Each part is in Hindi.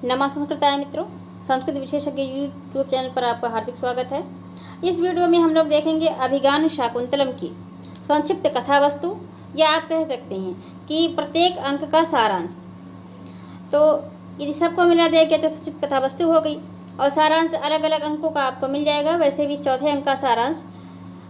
नमः संस्कृताय मित्रों, संस्कृत विशेषज्ञ यूट्यूब चैनल पर आपका हार्दिक स्वागत है। इस वीडियो में हम लोग देखेंगे अभिज्ञान शाकुंतलम की संक्षिप्त कथा वस्तु, या आप कह सकते हैं कि प्रत्येक अंक का सारांश। तो यदि सबको मिला दिया गया तो संक्षिप्त कथा वस्तु हो गई, और सारांश अलग अलग अंकों का आपको मिल जाएगा। वैसे भी चौथे अंक का सारांश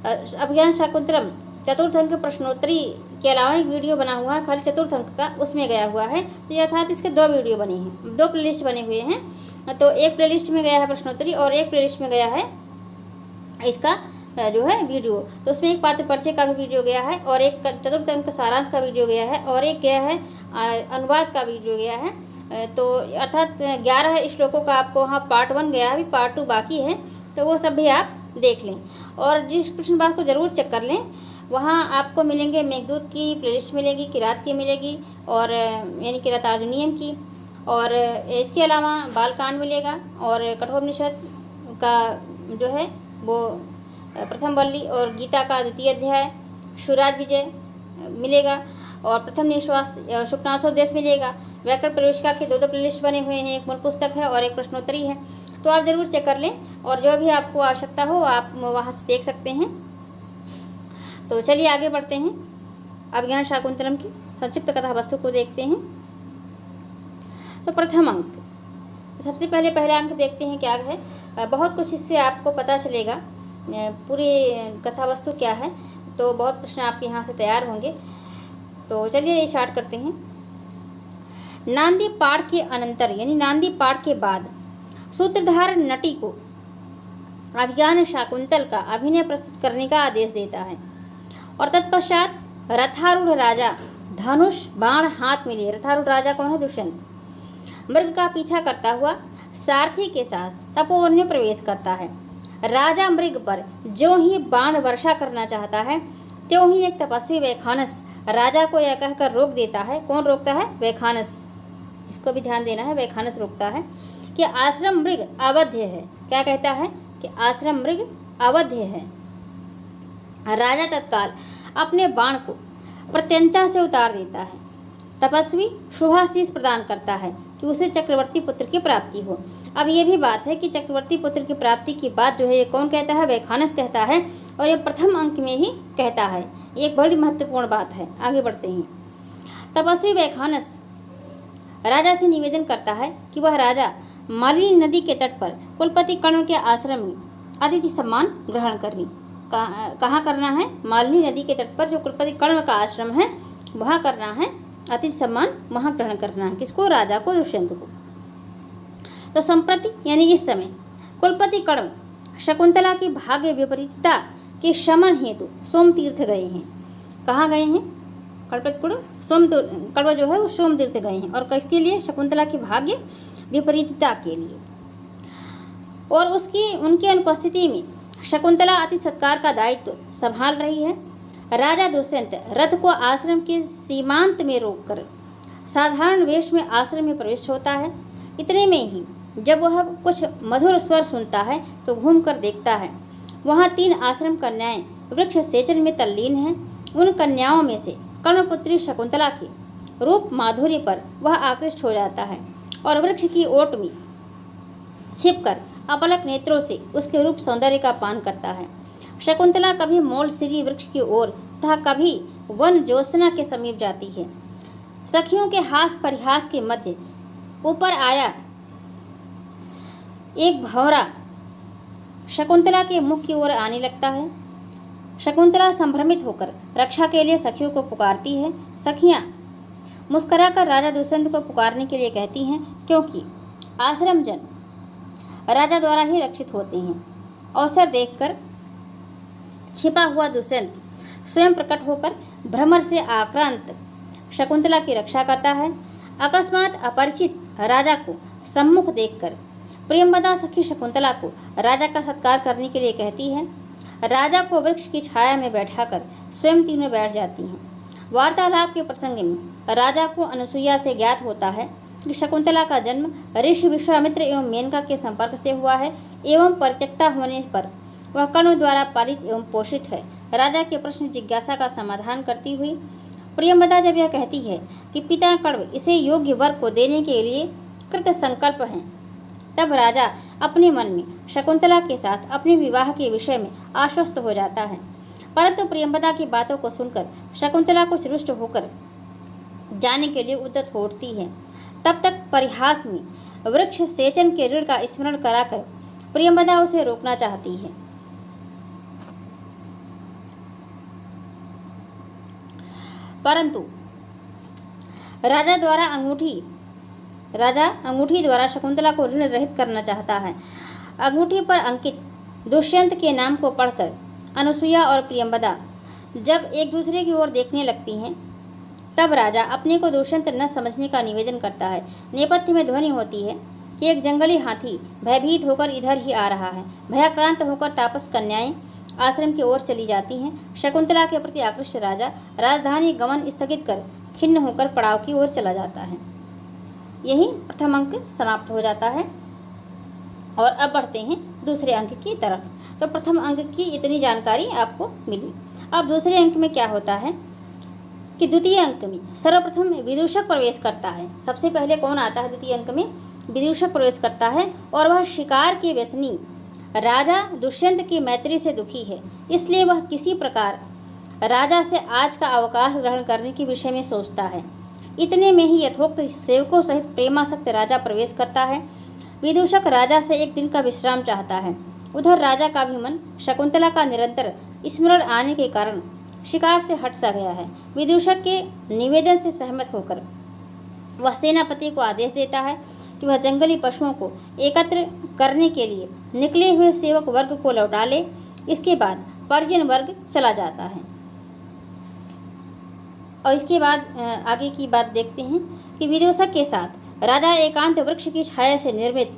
अभिज्ञान शाकुंतलम चतुर्थ अंक प्रश्नोत्तरी के अलावा एक वीडियो बना हुआ है खाली चतुर्थ अंक का, उसमें गया हुआ है। तो अर्थात इसके दो वीडियो बने हैं, दो प्लेलिस्ट बने हुए हैं। तो एक प्लेलिस्ट में गया है प्रश्नोत्तरी और एक प्लेलिस्ट में गया है इसका जो है वीडियो। तो उसमें एक पात्र परिचय का भी वीडियो गया है, और एक चतुर्थ अंक सारांश का वीडियो गया है, और एक गया है अनुवाद का वीडियो गया है। तो अर्थात 11 श्लोकों का आपको वहाँ पार्ट 1 गया है, अभी पार्ट 2 बाकी है। तो वो सब भी आप देख लें, और डिस्क्रिप्शन बॉक्स को ज़रूर चेक कर लें। वहाँ आपको मिलेंगे मेघदूत की प्लेलिस्ट मिलेगी, किरात की मिलेगी, और यानी किरात अर्जुनियम की, और इसके अलावा बालकांड मिलेगा, और कठोपनिषद का जो है वो प्रथम वल्ली, और गीता का द्वितीय अध्याय, शुराज विजय मिलेगा, और प्रथम निश्वास शुक्नासोदेश मिलेगा। व्याकरण प्रवेशिका के दो प्लेलिस्ट बने हुए हैं, एक मूल पुस्तक है और एक प्रश्नोत्तरी है। तो आप ज़रूर चेक कर लें, और जो भी आपको आवश्यकता हो आप वहाँ से देख सकते हैं। तो चलिए आगे बढ़ते हैं, अभिज्ञान शाकुंतलम की संक्षिप्त कथा वस्तु को देखते हैं। तो प्रथम अंक, तो सबसे पहले पहला अंक देखते हैं क्या है। बहुत कुछ इससे आपको पता चलेगा पूरी कथा वस्तु क्या है। तो बहुत प्रश्न आपके यहाँ से तैयार होंगे। तो चलिए स्टार्ट करते हैं। नांदी पाठ के अनंतर यानी नांदी पाठ के बाद सूत्रधार नटी को अभिज्ञान शाकुंतल का अभिनय प्रस्तुत करने का आदेश देता है, और तत्पश्चात रथारूढ़ राजा धनुष बाण हाथ में लिए, रथारूढ़ राजा कौन है? दुष्यंत, मृग का पीछा करता हुआ सारथी के साथ तपोवन में प्रवेश करता है। राजा मृग पर जो ही बाण वर्षा करना चाहता है, त्यों ही एक तपस्वी वैखानस राजा को यह कहकर रोक देता है। कौन रोकता है? वैखानस। इसको भी ध्यान देना है, वैखानस रोकता है कि आश्रम मृग अवध्य है। क्या कहता है? कि आश्रम मृग अवध्य है। राजा तत्काल अपने बाण को प्रत्यंचा से उतार देता है। तपस्वी शुभाशीष प्रदान करता है कि उसे चक्रवर्ती पुत्र की प्राप्ति हो। अब ये भी बात है कि चक्रवर्ती पुत्र की प्राप्ति की बात जो है ये कौन कहता है? वैखानस कहता है, और ये प्रथम अंक में ही कहता है। ये एक बड़ी महत्वपूर्ण बात है। आगे बढ़ते हैं। तपस्वी वैखानस राजा से निवेदन करता है कि वह राजा मालिनी नदी के तट पर कुलपति कर्ण के आश्रम में अतिथि सम्मान ग्रहण करें। कहाँ करना है? मालिनी नदी के तट पर जो कुलपति कर्ण का आश्रम है वहाँ करना है अतिथि सम्मान, वहाँ ग्रहण करना है। किसको? राजा को, दुष्यंत को। तो संप्रति यानी इस समय कुलपति कर्ण शकुंतला की भाग्य विपरीतता के शमन हेतु सोम तीर्थ गए हैं। कहाँ गए हैं? कुलपति कर्ण जो है वो सोम तीर्थ गए हैं, और किसके लिए? शकुंतला की भाग्य विपरीतता के लिए। और उनकी अनुपस्थिति में शकुंतला अति सत्कार का दायित्व संभाल रही है। राजा दुष्यंत रथ को आश्रम के सीमांत में रोककर साधारण वेश में आश्रम में प्रवेश होता है। इतने में ही जब वह कुछ मधुर स्वर सुनता है तो घूमकर देखता है, वहाँ 3 आश्रम कन्याएं वृक्ष सेचन में तल्लीन हैं। उन कन्याओं में से कर्णपुत्री शकुंतला के रूप माधुर्य पर वह आकृष्ट हो जाता है, और वृक्ष की ओट में छिपकर अपलक नेत्रों से उसके रूप सौंदर्य का पान करता है। शकुंतला कभी मोल सिरी वृक्ष की ओर तथा कभी वन ज्योत्सना के समीप जाती है। सखियों के हास परिहास के मध्य ऊपर आया एक भंवरा शकुंतला के मुख की ओर आने लगता है। शकुंतला संभ्रमित होकर रक्षा के लिए सखियों को पुकारती है। सखियां मुस्कुराकर राजा दुष्यंत को पुकारने के लिए कहती हैं, क्योंकि आश्रम जन राजा द्वारा ही रक्षित होते हैं। अवसर देखकर छिपा हुआ दुष्यंत स्वयं प्रकट होकर भ्रमर से आक्रांत शकुंतला की रक्षा करता है। अकस्मात अपरिचित राजा को सम्मुख देखकर प्रेमवदा सखी शकुंतला को राजा का सत्कार करने के लिए कहती है। राजा को वृक्ष की छाया में बैठाकर स्वयं तीनों बैठ जाती हैं। वार्तालाप के प्रसंग में राजा को अनुसुईया से ज्ञात होता है कि शकुंतला का जन्म ऋषि विश्वामित्र एवं मेनका के संपर्क से हुआ है, एवं परित्यक्ता होने पर वह कर्ण द्वारा पालित एवं पोषित है। राजा के प्रश्न जिज्ञासा का समाधान करती हुई प्रियंवदा जब यह कहती है कि पिता कण्व इसे योग्य वर को देने के लिए कृत संकल्प हैं। तब राजा अपने मन में शकुंतला के साथ अपने विवाह के विषय में आश्वस्त हो जाता है, परंतु प्रियंवदा की बातों को सुनकर शकुंतला कुछ रुष्ट होकर जाने के लिए उद्यत हो उठती है। तब तक परिहास में वृक्ष सेचन के ऋण का स्मरण कराकर प्रियंवदा उसे रोकना चाहती है, परंतु राजा अंगूठी द्वारा शकुंतला को ऋण रहित करना चाहता है। अंगूठी पर अंकित दुष्यंत के नाम को पढ़कर अनुसुईया और प्रियंवदा जब एक दूसरे की ओर देखने लगती हैं, तब राजा अपने को दुष्यंत न समझने का निवेदन करता है। नेपथ्य में ध्वनि होती है कि एक जंगली हाथी भयभीत होकर इधर ही आ रहा है। भयाक्रांत होकर तापस कन्याएं आश्रम की ओर चली जाती हैं। शकुंतला के प्रति आकृष्ट राजा राजधानी गमन स्थगित कर खिन्न होकर पड़ाव की ओर चला जाता है। यही प्रथम अंक समाप्त हो जाता है और अब बढ़ते हैं दूसरे अंक की तरफ। तो प्रथम अंक की इतनी जानकारी आपको मिली। अब दूसरे अंक में क्या होता है कि द्वितीय अंक में सर्वप्रथम विदूषक प्रवेश करता है। सबसे पहले कौन आता है? द्वितीय अंक में विदूषक प्रवेश करता है और वह शिकार के व्यसनी राजा दुष्यंत की मैत्री से दुखी है, इसलिए वह किसी प्रकार राजा से आज का अवकाश ग्रहण करने के विषय में सोचता है। इतने में ही यथोक्त सेवकों सहित प्रेमासक्त राजा प्रवेश करता है। विदूषक राजा से एक दिन का विश्राम चाहता है। उधर राजा का भी मन शकुंतला का निरंतर स्मरण आने के कारण शिकार से हट सा गया है। विदूषक के निवेदन से सहमत होकर वह सेनापति को आदेश देता है कि वह जंगली पशुओं को एकत्र करने के लिए निकले हुए सेवक वर्ग को लौटा ले। इसके बाद परिजन वर्ग चला जाता है। और इसके बाद आगे की बात देखते हैं कि विदूषक के साथ राजा एकांत वृक्ष की छाया से निर्मित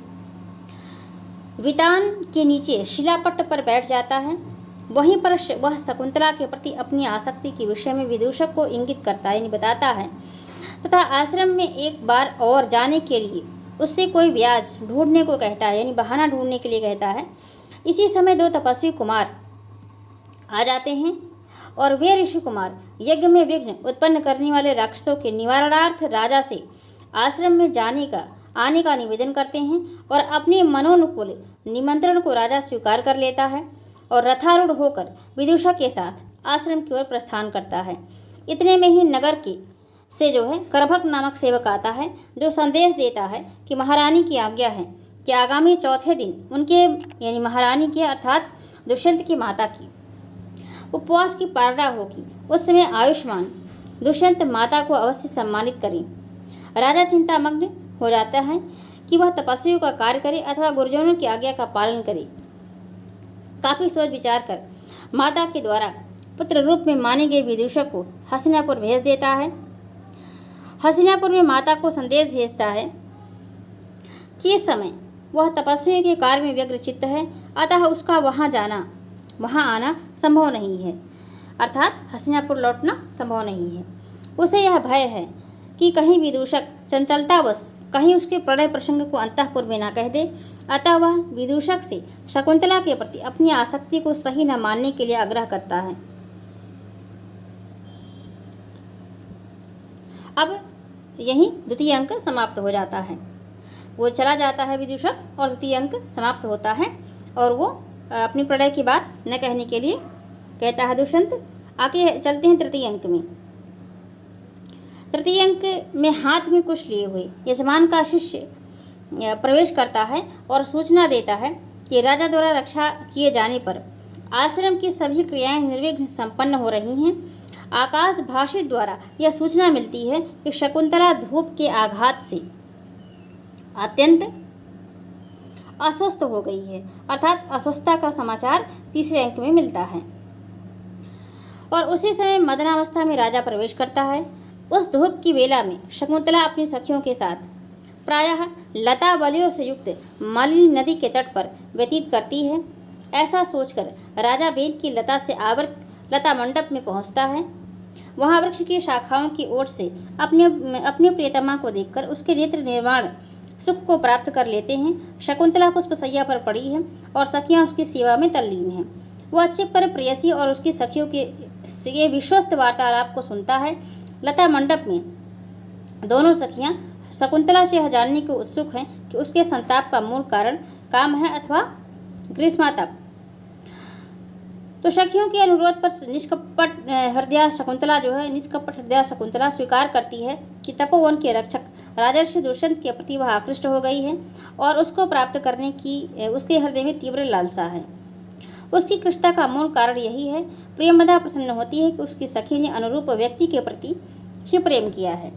वितान के नीचे शिलापट्ट पर बैठ जाता है। वहीं पर वह शकुंतला के प्रति अपनी आसक्ति के विषय में विदूषक को इंगित करता है, यानी बताता है, तथा आश्रम में एक बार और जाने के लिए उससे कोई व्याज ढूंढने को कहता है, यानी बहाना ढूंढने के लिए कहता है। इसी समय दो तपस्वी कुमार आ जाते हैं और वे ऋषि कुमार यज्ञ में विघ्न उत्पन्न करने वाले राक्षसों के निवारणार्थ राजा से आश्रम में आने का निवेदन करते हैं और अपने मनोनुकूल निमंत्रण को राजा स्वीकार कर लेता है और रथारूढ़ होकर विदूषक के साथ आश्रम की ओर प्रस्थान करता है। इतने में ही नगर के से जो है करभक नामक सेवक आता है, जो संदेश देता है कि महारानी की आज्ञा है कि आगामी चौथे दिन उनके यानी महारानी के अर्थात दुष्यंत की माता की उपवास की पारणा होगी। उस समय आयुष्मान दुष्यंत माता को अवश्य सम्मानित करें। राजा चिंतामग्न हो जाता है कि वह तपस्वियों का कार्य करे अथवा गुरुजनों की आज्ञा का पालन करे। काफ़ी सोच विचार कर माता के द्वारा पुत्र रूप में माने गए विदूषक को हस्तिनापुर भेज देता है। हस्तिनापुर में माता को संदेश भेजता है कि इस समय वह तपस्वियों के कार्य में व्यग्र चित्त है, अतः उसका वहाँ आना संभव नहीं है, अर्थात हस्तिनापुर लौटना संभव नहीं है। उसे यह भय है कि कहीं विदूषक चंचलतावश कहीं उसके प्रणय प्रसंग को अंतःपुर में न कह दे, अतः वह विदूषक से शकुंतला के प्रति अपनी आसक्ति को सही न मानने के लिए आग्रह करता है। अब यही द्वितीय अंक समाप्त हो जाता है। वो चला जाता है विदूषक और द्वितीय अंक समाप्त होता है और वो अपनी प्रणय की बात न कहने के लिए कहता है दुष्यंत। आगे चलते हैं तृतीय अंक में। तृतीय अंक में हाथ में कुश लिए हुए यजमान का शिष्य प्रवेश करता है और सूचना देता है कि राजा द्वारा रक्षा किए जाने पर आश्रम की सभी क्रियाएं निर्विघ्न संपन्न हो रही हैं। आकाश भाषित द्वारा यह सूचना मिलती है कि शकुंतला धूप के आघात से अत्यंत अस्वस्थ हो गई है, अर्थात अस्वस्थता का समाचार तीसरे अंक में मिलता है। और उसी समय मदनावस्था में राजा प्रवेश करता है। उस धूप की वेला में शकुंतला अपनी सखियों के साथ प्रायः लता बलियों से युक्त मालिनी नदी के तट पर व्यतीत करती है। ऐसा सोचकर राजा बेद की लता से आवृत लता मंडप में पहुंचता है। वहां वृक्ष की शाखाओं की ओर से अपने प्रियतमा को देखकर उसके नेत्र निर्माण सुख को प्राप्त कर लेते हैं। शकुंतला पुष्पशैया पर पड़ी है और सखियां उसकी सेवा में तल्लीन हैं। वह अच्छे पर प्रेयसी और उसकी सखियों के विश्वस्त वार्तालाप को सुनता है। लता मंडप में दोनों सखियां शकुंतला से यह जानने को उत्सुक हैं कि उसके संताप का मूल कारण काम है अथवा ग्रीष्मातप। तो सखियों के अनुरोध पर निष्कपट हृदया शकुंतला स्वीकार करती है कि तपोवन के रक्षक राजर्षि दुष्यंत के प्रति वह आकृष्ट हो गई है और उसको प्राप्त करने की उसके हृदय में तीव्र लालसा है। उसकी कृष्णता का मूल कारण यही है। प्रियंवदा प्रसन्न होती है कि उसकी सखी ने अनुरूप व्यक्ति के प्रति ही प्रेम किया है।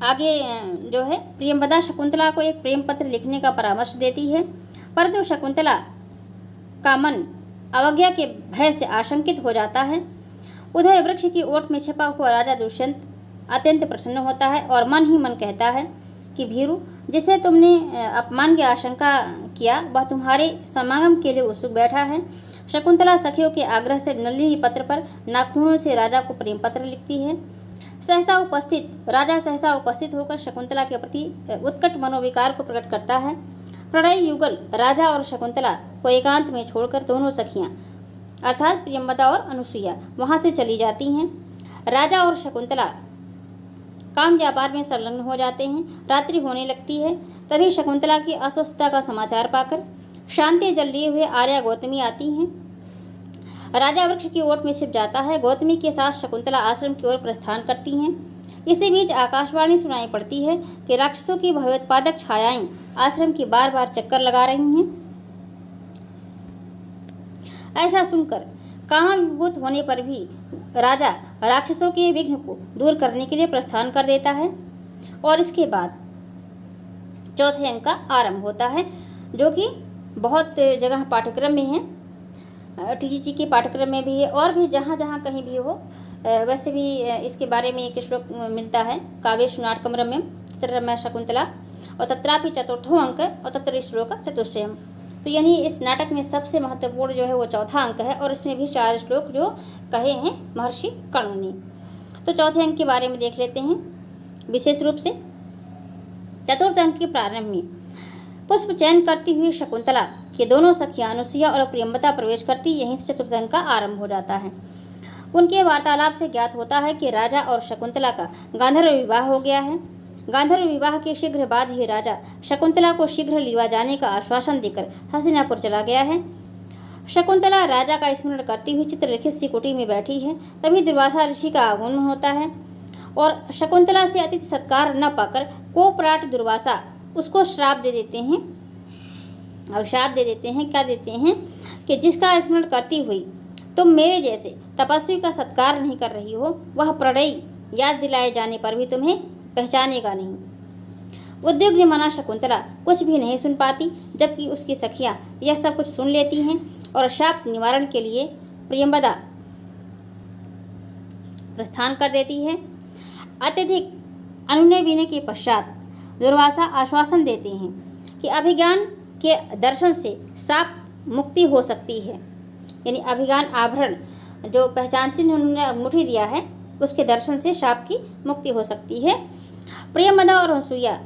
आगे जो है, प्रियंवदा शकुंतला को एक प्रेम पत्र लिखने का परामर्श देती है, परंतु शकुंतला का मन अवज्ञा के भय से आशंकित हो जाता है। उधर वृक्ष की ओट में छिपा हुआ राजा दुष्यंत अत्यंत प्रसन्न होता है और मन ही मन कहता है कि भीरु, जिसे तुमने अपमान की आशंका किया वह तुम्हारे समागम के लिए उत्सुक बैठा है। शकुंतला सखियों के आग्रह से नलिनी पत्र पर नाखूनों से राजा को प्रेम पत्र लिखती है। राजा सहसा उपस्थित होकर शकुंतला के प्रति उत्कट मनोविकार को प्रकट करता है। प्रणय युगल राजा और शकुंतला को एकांत में छोड़कर दोनों सखियां अर्थात प्रियंवदा और अनुसुईया वहां से चली जाती हैं। राजा और शकुंतला काम व्यापार में संलग्न हो जाते हैं। रात्रि होने लगती है। तभी शकुंतला की अस्वस्थता का समाचार पाकर शांति जल लिए हुए आर्या गौतमी आती हैं। राजा वृक्ष की ओट में छिप जाता है। गौतमी के साथ शकुंतला आश्रम की ओर प्रस्थान करती हैं। इसी बीच आकाशवाणी सुनाई पड़ती है कि राक्षसों की भयोत्पादक छायाएं आश्रम की बार बार चक्कर लगा रही हैं। ऐसा सुनकर कामाभिभूत होने पर भी राजा राक्षसों के विघ्न को दूर करने के लिए प्रस्थान कर देता है और इसके बाद चौथे अंक का आरंभ होता है, जो कि बहुत जगह पाठ्यक्रम में है, टीजीटी के पाठ्यक्रम में भी है और भी जहाँ जहाँ कहीं भी हो। वैसे भी इसके बारे में एक श्लोक मिलता है, काव्येषु नाटकम रम्यम तत्र रम्या शकुंतला और तत्रापि चतुर्थो अंक और तत्र श्लोक चतुष्टयम। तो यानी इस नाटक में सबसे महत्वपूर्ण जो है वो चौथा अंक है और इसमें भी 4 श्लोक जो कहे हैं महर्षि कर्ण ने। तो चौथे अंक के बारे में देख लेते हैं विशेष रूप से। चतुर्थ अंक के प्रारंभ में पुष्प चयन करती हुई शकुंतला के दोनों सखियां अनुसुईया और प्रियंवदा प्रवेश करती, यहीं से चतुर्थ अंक का आरंभ हो जाता है। उनके वार्तालाप से ज्ञात होता है कि राजा और शकुंतला का गांधर्व विवाह हो गया है। गांधर्व विवाह के शीघ्र बाद ही राजा शकुंतला को शीघ्र लीवा जाने का आश्वासन देकर हस्तिनापुर चला गया है। शकुंतला राजा का स्मरण करती हुई चित्रलिखित सी कुटी में बैठी है। तभी दुर्वासा ऋषि का आगमन होता है और शकुंतला से अतिथि सत्कार न पाकर कोपराट दुर्वासा उसको श्राप दे देते हैं। अभिशाप दे देते हैं, क्या देते हैं कि जिसका स्मरण करती हुई तुम मेरे जैसे तपस्वी का सत्कार नहीं कर रही हो, वह प्रणयी याद दिलाए जाने पर भी तुम्हें पहचानेगा नहीं। उद्विग्न मना शकुंतला कुछ भी नहीं सुन पाती, जबकि उसकी सखियां यह सब कुछ सुन लेती हैं और शाप निवारण के लिए प्रियंवदा प्रस्थान कर देती है। अत्यधिक अनुनय विनय के पश्चात दुर्वासा आश्वासन देते हैं कि अभिज्ञान के दर्शन से शाप मुक्ति हो सकती है। यानी अभिज्ञान आभरण जो पहचान चिन्ह उन्होंने अंगूठी दिया है, उसके दर्शन से शाप की मुक्ति हो सकती है। प्रियंवदा और अनुसुईया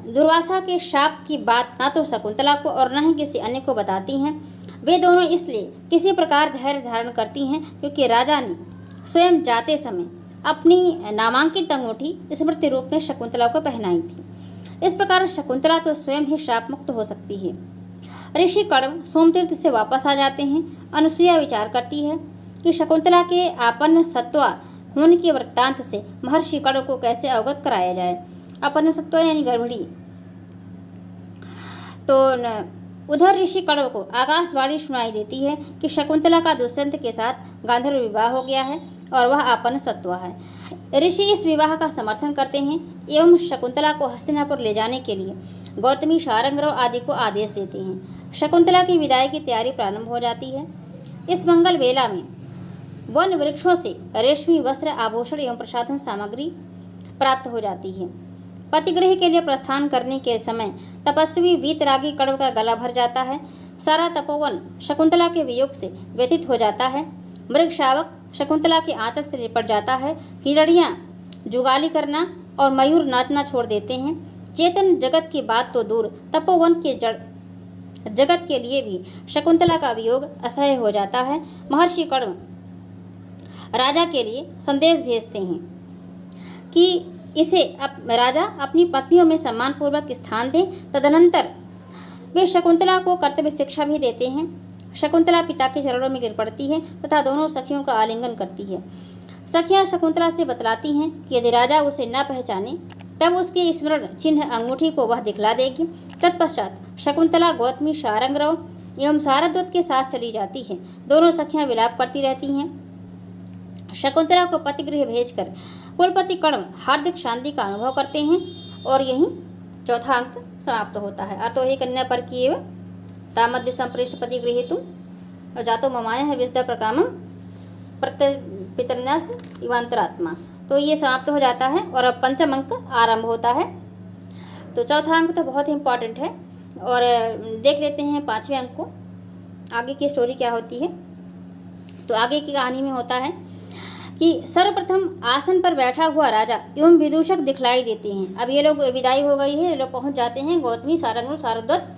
दुर्वासा के शाप की बात ना तो शकुंतला को और न ही किसी अन्य को बताती हैं। वे दोनों इसलिए किसी प्रकार धैर्य धारण करती हैं क्योंकि राजा ने स्वयं जाते समय अपनी नामांकित अंगूठी स्मृति रूप में शकुंतला को पहनाई थी। इस प्रकार शकुंतला तो स्वयं ही शाप मुक्त हो सकती है। ऋषि कण्व सोमतीर्थ से वापस आ जाते हैं। अनुसुईया विचार करती है कि शकुंतला के आपन्न सत्वा होने के वृत्तांत से महर्षि कण्व को कैसे अवगत कराया जाए। आपन्न सत्वा यानी गर्भिणी। तो उधर ऋषि कण्व को आकाशवाणी सुनाई देती है कि शकुंतला का दुष्यंत के साथ गांधर्व विवाह हो गया है और वह आपन्न सत्वा है। ऋषि इस विवाह का समर्थन करते हैं एवं शकुंतला को हस्तिनापुर ले जाने के लिए गौतमी, शारंगरव आदि को आदेश देते हैं। शकुंतला की विदाई की तैयारी प्रारंभ हो जाती है। इस मंगल वेला में वन वृक्षों से रेशमी वस्त्र, आभूषण एवं प्रसाधन सामग्री प्राप्त हो जाती है। पतिगृह के लिए प्रस्थान करने के समय तपस्वी वीतरागी कण्व का गला भर जाता है। सारा तपोवन शकुंतला के वियोग से व्यतीत हो जाता है। मृग शावक शकुंतला के आंचल से लिपट जाता है। हिरणियाँ जुगाली करना और मयूर नाचना छोड़ देते हैं। चेतन जगत की बात तो दूर, तपोवन के जड़ जगत के लिए भी शकुंतला का वियोग असह्य हो जाता है। महर्षि कण्व राजा के लिए संदेश भेजते हैं कि इसे राजा अपनी पत्नियों में सम्मानपूर्वक स्थान दें। तदनंतर वे शकुंतला को कर्तव्य शिक्षा भी देते हैं। शकुंतला पिता के चरणों में गिर पड़ती है तथा दोनों सखियों का आलिंगन करती है। सखियां शकुंतला से बतलाती हैं कि यदि राजा उसे न पहचाने तब उसके स्मरण चिन्ह अंगूठी को वह दिखला देगी। तत्पश्चात शकुंतला गौतमी, शारंगरव एवं सारद्वत के साथ चली जाती है। दोनों सखियां विलाप करती रहती हैं। शकुंतला को पतिगृह भेजकर कुलपति कर्ण हार्दिक शांति का अनुभव करते हैं और यही चौथा अंक समाप्त होता है। अतो ही कन्या पर किए तामद्य संप्रेष पतिगृहीतुम और जातो ममाया है विजदा प्रकामम प्रत्यपितन्यास इवांतरात्मा। तो ये समाप्त हो जाता है और अब पंचम अंक आरंभ होता है। तो चौथा अंक तो बहुत ही इम्पॉर्टेंट है और देख लेते हैं पाँचवें अंक को, आगे की स्टोरी क्या होती है। तो आगे की कहानी में होता है कि सर्वप्रथम आसन पर बैठा हुआ राजा एवं विदूषक दिखलाई देते हैं। अब ये लोग विदाई हो गई है, ये लोग पहुंच जाते हैं गौतमी, सारंग, सारद्वत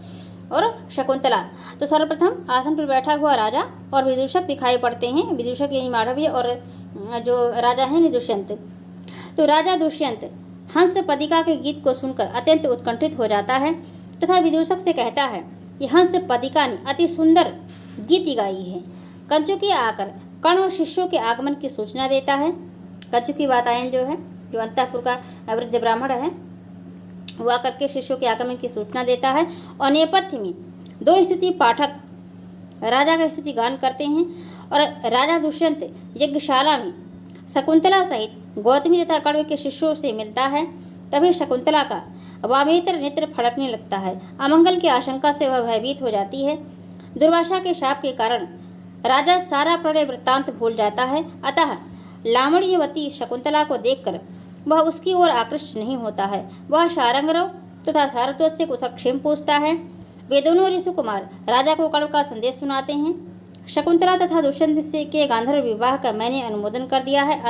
और शकुंतला। तो सर्वप्रथम आसन पर बैठा हुआ राजा और विदूषक दिखाई पड़ते हैं। विदूषक यानी माधवी और जो राजा हैं दुष्यंत। तो राजा दुष्यंत हंस पदिका के गीत को सुनकर अत्यंत उत्कंठित हो जाता है तथा विदूषक से कहता है कि हंस पदिका ने अति सुंदर गीत गाई है। कंचुकी आकर कर्ण और शिष्यों के आगमन की सूचना देता है। कंचुकी वातायन जो है, जो अंतःपुर का वृद्ध ब्राह्मण है, वो आकर के शिष्यों के आगमन की सूचना देता है और नेपथ्य में दो स्तुति पाठक राजा का स्तुति गान करते हैं और राजा दुष्यंत यज्ञशाला में शकुंतला सहित गौतमी तथा कण्व के शिष्यों से मिलता है। तभी शकुंतला का वामेतर नेत्र फड़कने लगता है। अमंगल की आशंका से वह भयभीत हो जाती है। दुर्वासा के शाप के कारण राजा सारा प्रणय वृत्तांत भूल जाता है। अतः लावण्यवती शकुंतला को देखकर वह उसकी ओर आकृष्ट नहीं होता है। वह शारंगरव तथा सारद्वत से कुशलक्षेम पूछता है। वे दोनों ऋषि कुमार राजा को कण्व का संदेश सुनाते हैं। शकुंतला तथा दुष्यंत से के गांधर्व विवाह का मैंने अनुमोदन कर दिया है।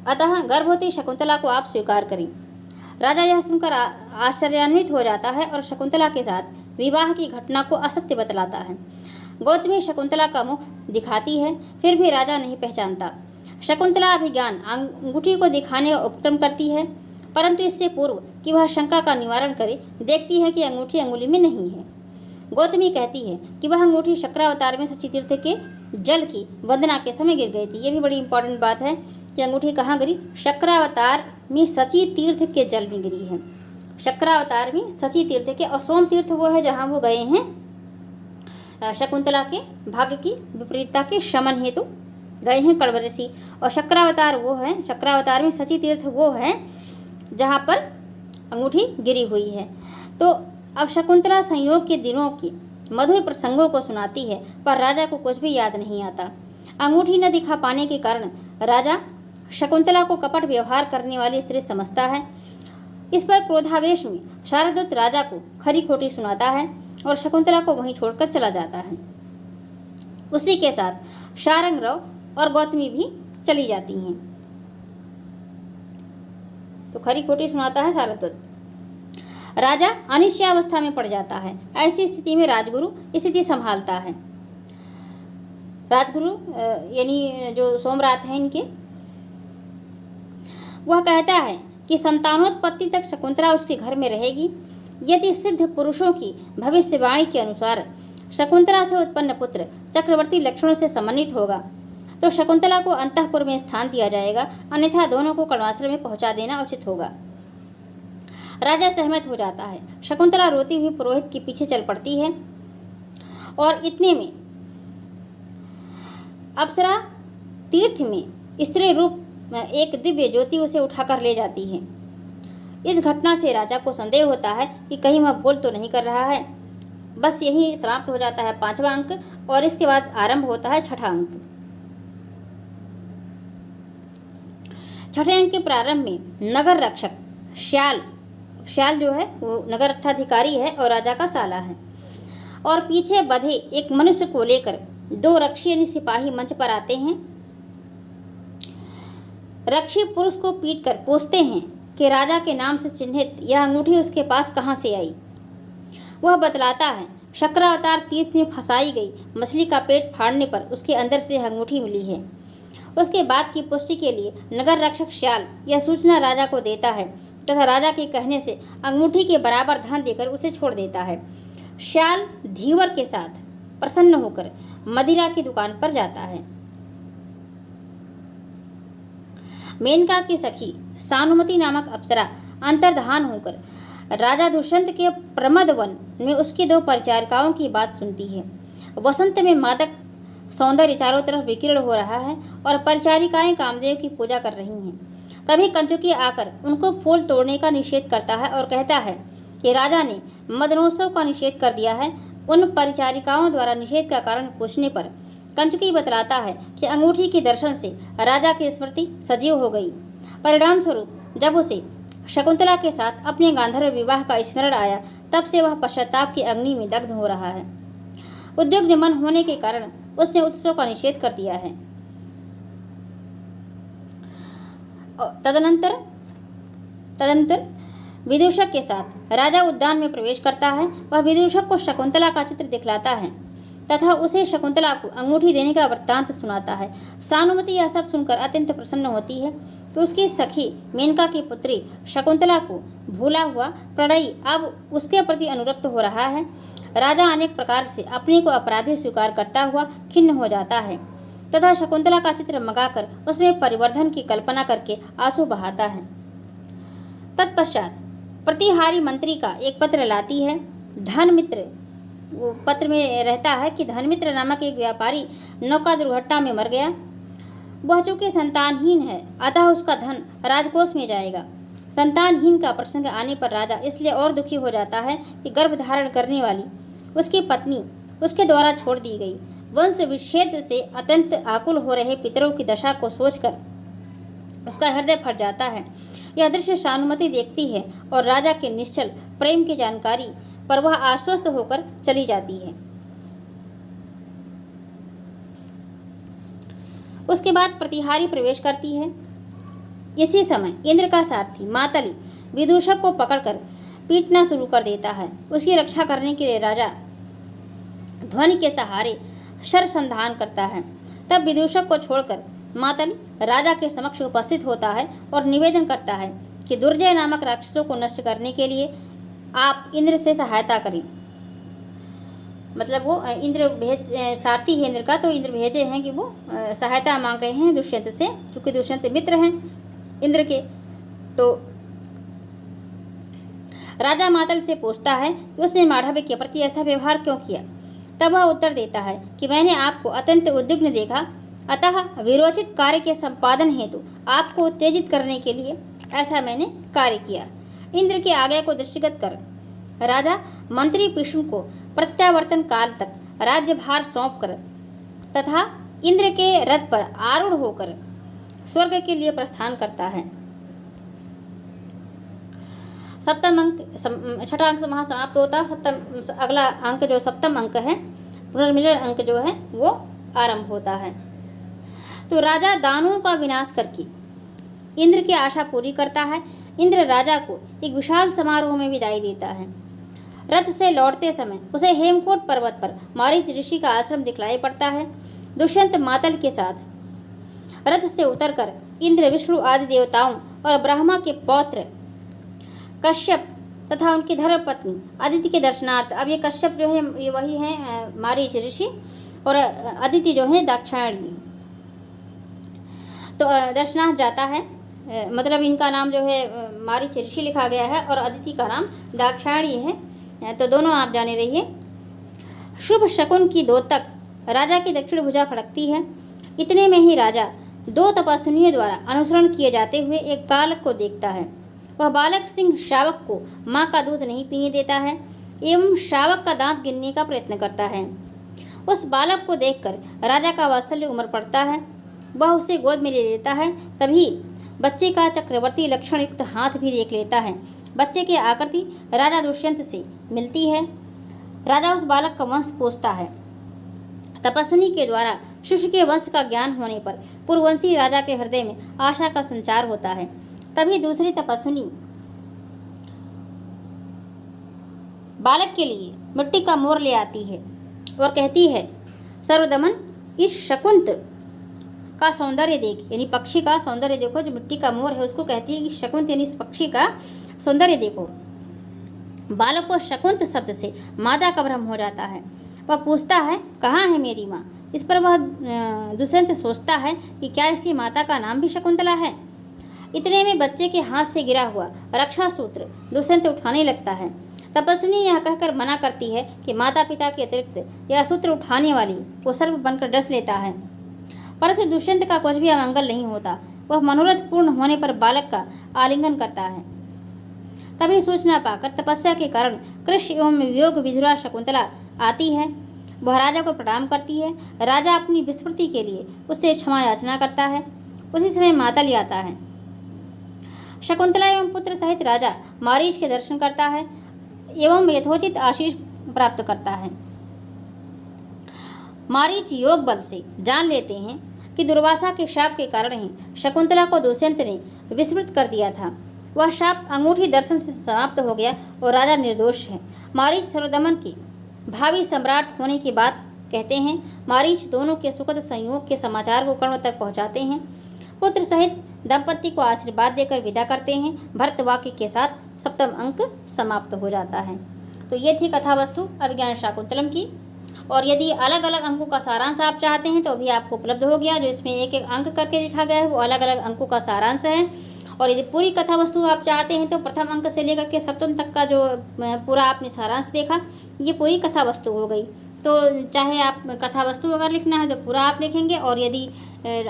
अतः गर्भवती शकुंतला को आप स्वीकार करें। राजा यह सुनकर आश्चर्यान्वित हो जाता है और शकुंतला के साथ विवाह की घटना को असत्य बतलाता है। गौतमी शकुंतला का मुख दिखाती है, फिर भी राजा नहीं पहचानता। शकुंतला अभिज्ञान अंगूठी को दिखाने का उपक्रम करती है, परंतु इससे पूर्व कि वह शंका का निवारण करे देखती है कि अंगूठी अंगुली में नहीं है। गौतमी कहती है कि वह अंगूठी शक्रावतार में सची तीर्थ के जल की वंदना के समय गिर गई थी। ये भी बड़ी इंपॉर्टेंट बात है कि अंगूठी कहाँ गिरी, शक्रावतार में सची तीर्थ के जल में गिरी है। शक्रावतार में सची तीर्थ के, और सोम तीर्थ वो है जहाँ वो गए हैं शकुंतला के भाग्य की विपरीतता के शमन हेतु गए हैं कण्व ऋषि, और शक्रावतार वो है, शक्रावतार में सची तीर्थ वो है जहाँ पर अंगूठी गिरी हुई है। तो अब शकुंतला संयोग के दिनों की मधुर प्रसंगों को सुनाती है, पर राजा को कुछ भी याद नहीं आता। अंगूठी न दिखा पाने के कारण राजा शकुंतला को कपट व्यवहार करने वाली स्त्री समझता है। इस पर क्रोधावेश में शारद्वत राजा को खरी खोटी सुनाता है और शकुंतला को वहीं छोड़कर चला जाता है। उसी के साथ शारंगरव और गौतमी भी चली जाती हैं। तो खरी खोटी सुनाता है शारद्वत। राजा अनिश्चयावस्था में पड़ जाता है। ऐसी स्थिति में राजगुरु स्थिति संभालता है। राजगुरु यानी जो सोमरात हैं इनके, वह कहता है कि संतानोत्पत्ति तक शकुंतला उसके घर में रहेगी। यदि सिद्ध पुरुषों की भविष्यवाणी के अनुसार शकुंतला से उत्पन्न पुत्र चक्रवर्ती लक्षणों से समन्वित होगा तो शकुंतला को अंतःपुर में स्थान दिया जाएगा, अन्यथा दोनों को कण्वाश्रम में पहुंचा देना उचित होगा। राजा सहमत हो जाता है। शकुंतला रोती हुई पुरोहित के पीछे चल पड़ती है और इतने में अप्सरा तीर्थ में स्त्री रूप एक दिव्य ज्योति उसे उठाकर ले जाती है। इस घटना से राजा को संदेह होता है कि कहीं वह भूल तो नहीं कर रहा है। बस यही समाप्त हो जाता है 5वां अंक और इसके बाद आरंभ होता है 6ठा अंक। 6ठे अंक के प्रारंभ में नगर रक्षक श्याल जो है वो नगर रक्षाधिकारी है और राजा का साला है, और पीछे बधे एक मनुष्य को लेकर 2 रक्षी यानी सिपाही मंच पर आते हैं। रक्षी पुरुष को पीट कर पूछते हैं कि राजा के नाम से चिन्हित यह अंगूठी उसके पास कहाँ से आई। वह बतलाता है शक्रावतार तीर्थ में फंसाई गई मछली का पेट फाड़ने पर उसके अंदर से अंगूठी मिली है। उसके बाद की पुष्टि के लिए नगर रक्षक श्याल यह सूचना राजा को देता है तथा राजा के कहने से अंगूठी के बराबर धन देकर उसे छोड़ देता है। श्याल धीवर के साथ प्रसन्न होकर मदिरा की दुकान पर जाता है। मेनका की सखी सानुमति नामक अप्सरा अंतर्धान होकर राजा दुष्यंत के प्रमद वन में उसकी 2 परिचारिकाओं की बात सुनती है। वसंत में मादक सौंदर्य चारों तरफ विकीर्ण हो रहा है और परिचारिकाएं कामदेव की पूजा कर रही हैं। तभी कंचुकी आकर उनको फूल तोड़ने का निषेध करता है और कहता है कि राजा ने मदनोत्सव का निषेध कर दिया है। उन परिचारिकाओं द्वारा निषेध का कारण पूछने पर कंचुकी बतलाता है कि अंगूठी के दर्शन से राजा की स्मृति सजीव हो गई। परिणाम स्वरूप जब उसे शकुंतला के साथ अपने गांधर्व विवाह का स्मरण आया, तब से वह पश्चाताप की अग्नि में दग्ध हो रहा है। उद्विग्न मन होने के कारण उसने उत्सव का निषेध कर दिया है। तदनंतर विदूषक के साथ राजा उद्यान में प्रवेश करता है। वह विदूषक को शकुंतला का चित्र दिखलाता है तथा उसे शकुंतला को अंगूठी देने का वृत्तांत सुनाता है। सानुमति यह सब सुनकर अत्यंत प्रसन्न होती है कि उसकी सखी मेनका की पुत्री शकुंतला को भूला हुआ प्रणयी अब उसके प्रति अनुरक्त हो रहा है। राजा अनेक प्रकार से अपने को अपराधी स्वीकार करता हुआ खिन्न हो जाता है तथा शकुंतला का चित्र मंगाकर उसमें परिवर्धन की कल्पना करके आंसू बहाता है। तत्पश्चात प्रतिहारी मंत्री का एक पत्र लाती है। धनमित्र वो पत्र में रहता है कि धनमित्र नामक एक व्यापारी नौका दुर्घटना में मर गया। वह चूंकि संतानहीन है, अतः उसका धन राजकोष में जाएगा। संतानहीन का प्रसंग आने पर राजा इसलिए और दुखी हो जाता है कि गर्भ धारण करने वाली उसकी पत्नी उसके द्वारा छोड़ दी गई। वंश विच्छेद से अत्यंत आकुल हो रहे पितरों की दशा को सोचकर उसका हृदय फट जाता है। यह दृश्य सानुमति देखती है और राजा के निश्चल प्रेम की जानकारी पर वह आश्वस्त होकर चली जाती है। उसके बाद प्रतिहारी प्रवेश करती है। इसी समय इंद्र का सारथी मातली विदूषक को पकड़कर पीटना शुरू कर देता है। उसकी रक्षा करने के लिए राजा ध्वनि के सहारे शरसंधान करता है। तब विदूषक को छोड़कर मातली राजा के समक्ष उपस्थित होता है और निवेदन करता है कि दुर्जय नामक राक्षसों को नष्ट करने के लिए आप इंद्र से सहायता करें। मतलब वो इंद्र सारथी है इंद्र का, तो इंद्र भेजे हैं कि वो सहायता मांग रहे हैं दुष्यंत से, क्योंकि दुष्यंत मित्र हैं इंद्र के। तो राजा मातल से पूछता है कि उसने माधव के प्रति ऐसा व्यवहार क्यों किया। तब वह उत्तर देता है कि मैंने आपको अत्यंत उद्विग्न देखा, अतः विरोचित कार्य के संपादन हेतु आपको उत्तेजित करने के लिए ऐसा मैंने कार्य किया। इंद्र की आज्ञा को दृष्टिगत कर राजा मंत्री पिशुन को प्रत्यावर्तन काल तक राज्यभार सौंपकर तथा इंद्र के रथ पर आरूढ़ होकर स्वर्ग के लिए प्रस्थान करता है। सप्तम अंक, छठा अंक वहाँ समाप्त होता है। अगला अंक जो सप्तम अंक है, पुनर्मिलन अंक जो है वो आरंभ होता है। तो राजा दानवों का विनाश करके इंद्र की आशा पूरी करता है। इंद्र राजा को एक विशाल समारोह में विदाई देता है। रथ से लौटते समय उसे हेमकोट पर्वत पर मारीच ऋषि का आश्रम दिखलाई पड़ता है। दुष्यंत मातल के साथ रथ से उतरकर इंद्र, विष्णु आदि देवताओं और ब्रह्मा के पौत्र कश्यप तथा उनकी धर्मपत्नी अदिति के दर्शनार्थ, अब ये कश्यप जो है ये वही हैं मारीच ऋषि, और अदिति जो है दाक्षायणी, तो दर्शनार्थ जाता है। मतलब इनका नाम जो है मारीच ऋषि लिखा गया है और अदिति का नाम दाक्षायणी है, तो दोनों आप जाने रहिए। शुभ शकुन की द्योतक राजा की दक्षिण भुजा फड़कती है। इतने में ही राजा 2 तपस्विनियों द्वारा अनुसरण किए जाते हुए एक बालक को देखता है। वह बालक सिंह शावक को माँ का दूध नहीं पीने देता है एवं शावक का दांत गिनने का प्रयत्न करता है। उस बालक को देखकर राजा का वात्सल्य उमड़ पड़ता है। वह उसे गोद में ले लेता है। तभी बच्चे का चक्रवर्ती लक्षण युक्त हाथ भी देख लेता है। बच्चे की आकृति राजा दुष्यंत से मिलती है। राजा उस बालक का वंश पूछता है। तपस्विनी के द्वारा शिशु के वंश का ज्ञान होने पर पूर्ववंशी राजा के हृदय में आशा का संचार होता है। तभी दूसरी तपस्विनी बालक के लिए मिट्टी का मोर ले आती है और कहती है, सर्वदमन इस शकुंत का सौंदर्य देख, यानी पक्षी का सौंदर्य देखो। जो मिट्टी का मोर है उसको कहती है कि शकुंत, यानी इस पक्षी का सौंदर्य देखो। बालक को शकुंत शब्द से माता का भ्रम हो जाता है। वह पूछता है कहाँ है मेरी माँ। इस पर वह दुष्यंत सोचता है कि क्या इसकी माता का नाम भी शकुंतला है। इतने में बच्चे के हाथ से गिरा हुआ रक्षा सूत्र दुष्यंत उठाने लगता है। तपस्विनी यह कहकर मना करती है कि माता पिता के अतिरिक्त यह सूत्र उठाने वाली वो सर्प बनकर डस लेता है, परंतु दुष्यंत का कुछ भी अमंगल नहीं होता। वह मनोरथ पूर्ण होने पर बालक का आलिंगन करता है। तभी सूचना पाकर तपस्या के कारण कृष्ण एवं वियोग विधुरा शकुंतला आती है। वह राजा को प्रणाम करती है। राजा अपनी विस्मृति के लिए उससे क्षमा याचना करता है। उसी समय मातल आता है। शकुंतला एवं पुत्र सहित राजा मारीच के दर्शन करता है एवं यथोचित आशीष प्राप्त करता है। मारीच योग बल से जान लेते हैं कि दुर्वासा के शाप के कारण ही शकुंतला को दुष्यंत ने विस्मृत कर दिया था। वह शाप अंगूठी दर्शन से समाप्त हो गया और राजा निर्दोष है। मारीच सर्वदमन के भावी सम्राट होने की बात कहते हैं। मारीच दोनों के सुखद संयोग के समाचार को कर्णों तक पहुंचाते हैं। पुत्र सहित दंपति को आशीर्वाद देकर विदा करते हैं। भरत वाक्य के साथ सप्तम अंक समाप्त हो जाता है। तो ये थी कथा वस्तु अभिज्ञान शाकुंतलम की। और यदि अलग अलग अंकों का सारांश आप चाहते हैं तो अभी आपको उपलब्ध हो गया। जो इसमें एक एक अंक करके लिखा गया है वो अलग अलग अंकों का सारांश है। और यदि पूरी कथा वस्तु आप चाहते हैं तो प्रथम अंक से लेकर के सप्तम तक का जो पूरा आपने सारांश देखा, ये पूरी कथा वस्तु हो गई। तो चाहे आप कथा वस्तु अगर लिखना है तो पूरा आप लिखेंगे, और यदि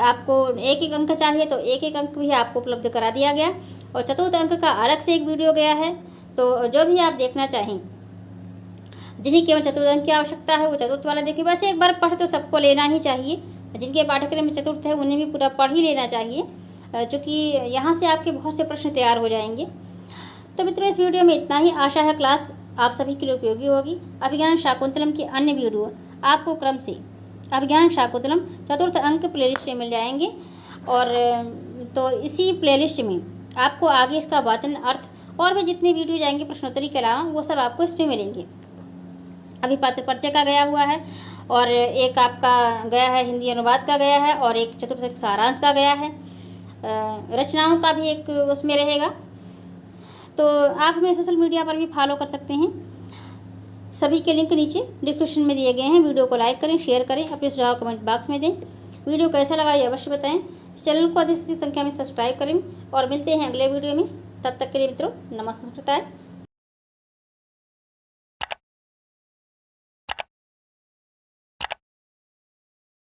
आपको एक एक अंक चाहिए तो एक एक अंक भी आपको उपलब्ध करा दिया गया। और चतुर्थ अंक का अलग से एक वीडियो गया है। तो जो भी आप देखना चाहें, जिन्हें केवल चतुर्थ अंक की आवश्यकता है वो चतुर्थ वाला देखिए। वैसे एक बार पढ़ तो सबको लेना ही चाहिए। जिनके पाठ्यक्रम में चतुर्थ है उन्हें भी पूरा पढ़ ही लेना चाहिए, चूँकि यहाँ से आपके बहुत से प्रश्न तैयार हो जाएंगे। तो मित्रों, इस वीडियो में इतना ही। आशा है क्लास आप सभी के लिए उपयोगी होगी। अभिज्ञान शाकुंतलम की अन्य वीडियो आपको क्रम से अभिज्ञान शाकुंतलम चतुर्थ अंक प्लेलिस्ट में मिल जाएंगे। और तो इसी प्लेलिस्ट में आपको आगे इसका वाचन, अर्थ और भी जितने वीडियो जाएंगे प्रश्नोत्तरी के अलावा वो सब आपको इसमें मिलेंगे। अभी पात्र परिचय का गया हुआ है, और एक आपका गया है हिंदी अनुवाद का गया है, और एक चतुर्थ सारांश का गया है। रचनाओं का भी एक उसमें रहेगा। तो आप हमें सोशल मीडिया पर भी फॉलो कर सकते हैं। सभी के लिंक नीचे डिस्क्रिप्शन में दिए गए हैं। वीडियो को लाइक करें, शेयर करें, अपने सुझाव कमेंट बॉक्स में दें। वीडियो कैसा लगा ये अवश्य बताएं। चैनल को अधिक से अधिक संख्या में सब्सक्राइब करें, और मिलते हैं अगले वीडियो में। तब तक के लिए मित्रों, नमः संस्कृताय।